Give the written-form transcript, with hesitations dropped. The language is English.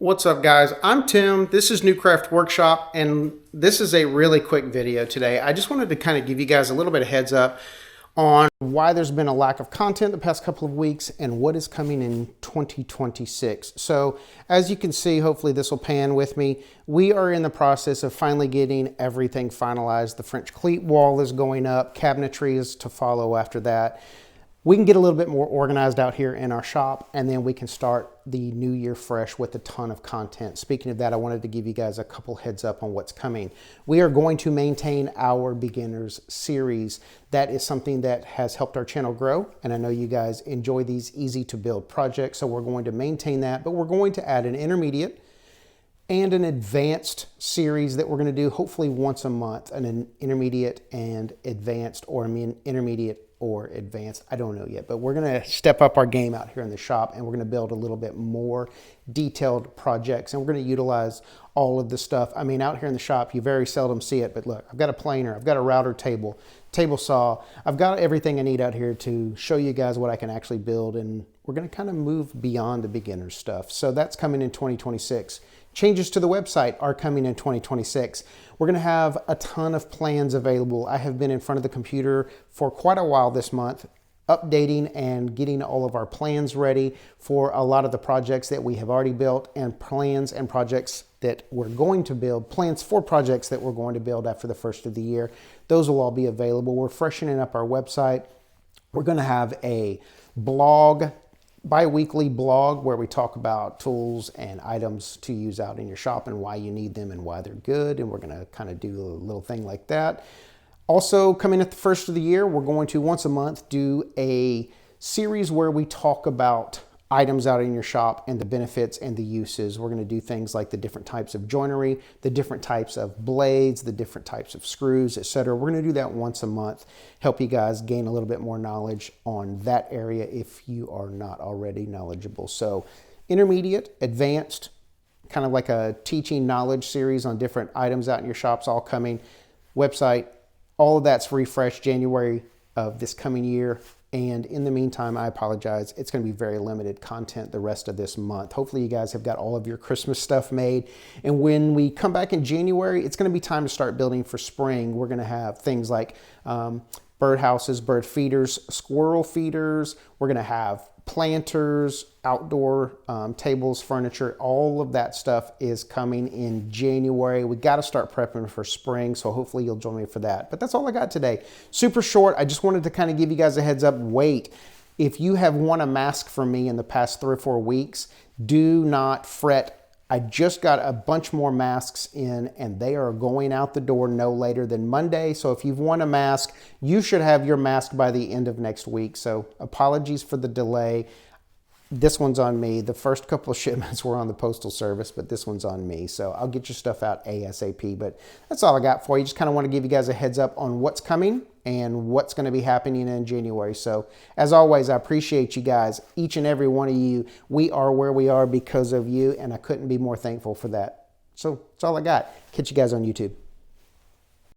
What's up, guys? I'm Tim. This is NuKraft Workshop, and this is a really quick video today. I just wanted to kind of give you guys a little bit of heads up on why there's been a lack of content the past couple of weeks and what is coming in 2026. So as you can see, hopefully this will pan with me. We are in the process of finally getting everything finalized. The French cleat wall is going up, cabinetry is to follow after that. We can get a little bit more organized out here in our shop, and then we can start the new year fresh with a ton of content. Speaking of that, I wanted to give you guys a couple heads up on what's coming. We are going to maintain our beginners series. That is something that has helped our channel grow, and I know you guys enjoy these easy to build projects, so we're going to maintain that, but we're going to add an intermediate and an advanced series that we're going to do hopefully once a month, an intermediate and advanced, or intermediate or advanced, I don't know yet, but we're going to step up our game out here in the shop, and we're going to build a little bit more detailed projects, and we're going to utilize all of the stuff. I mean, out here in the shop, you very seldom see it, but look, I've got a planer, I've got a router table, table saw, I've got everything I need out here to show you guys what I can actually build, and we're going to kind of move beyond the beginner stuff. So that's coming in 2026. Changes to the website are coming in 2026. We're going to have a ton of plans available. I have been in front of the computer for quite a while this month, updating and getting all of our plans ready for a lot of the projects that we have already built, and plans and projects that we're going to build, plans for projects that we're going to build after the first of the year. Those will all be available. We're freshening up our website. We're going to have a blog, bi-weekly blog, where we talk about tools and items to use out in your shop and why you need them and why they're good. And we're going to kind of do a little thing like that. Also, coming at the first of the year, we're going to once a month do a series where we talk about items out in your shop and the benefits and the uses. We're going to do things like the different types of joinery, the different types of blades, the different types of screws, etc. We're going to do that once a month, help you guys gain a little bit more knowledge on that area if you are not already knowledgeable. So intermediate, advanced, kind of like a teaching knowledge series on different items out in your shops, all coming. Website, all of that's refreshed January of this coming year. And in the meantime, I apologize, it's going to be very limited content the rest of this month. Hopefully you guys have got all of your Christmas stuff made. And when we come back in January, it's going to be time to start building for spring. We're going to have things like bird houses, bird feeders, squirrel feeders. We're going to have planters, outdoor tables, furniture. All of that stuff is coming in January. We got to start prepping for spring, so hopefully you'll join me for that. But that's all I got today. Super short. I just wanted to kind of give you guys a heads up. Wait, if you have won a mask from me in the past 3 or 4 weeks, do not fret. I just got a bunch more masks in, and they are going out the door no later than Monday. So if you've won a mask, you should have your mask by the end of next week. So apologies for the delay. This one's on me. The first couple of shipments were on the Postal Service, but this one's on me. So I'll get your stuff out ASAP. But that's all I got for you. Just kind of want to give you guys a heads up on what's coming and what's going to be happening in January. So as always, I appreciate you guys, each and every one of you. We are where we are because of you, and I couldn't be more thankful for that. So that's all I got. Catch you guys on YouTube.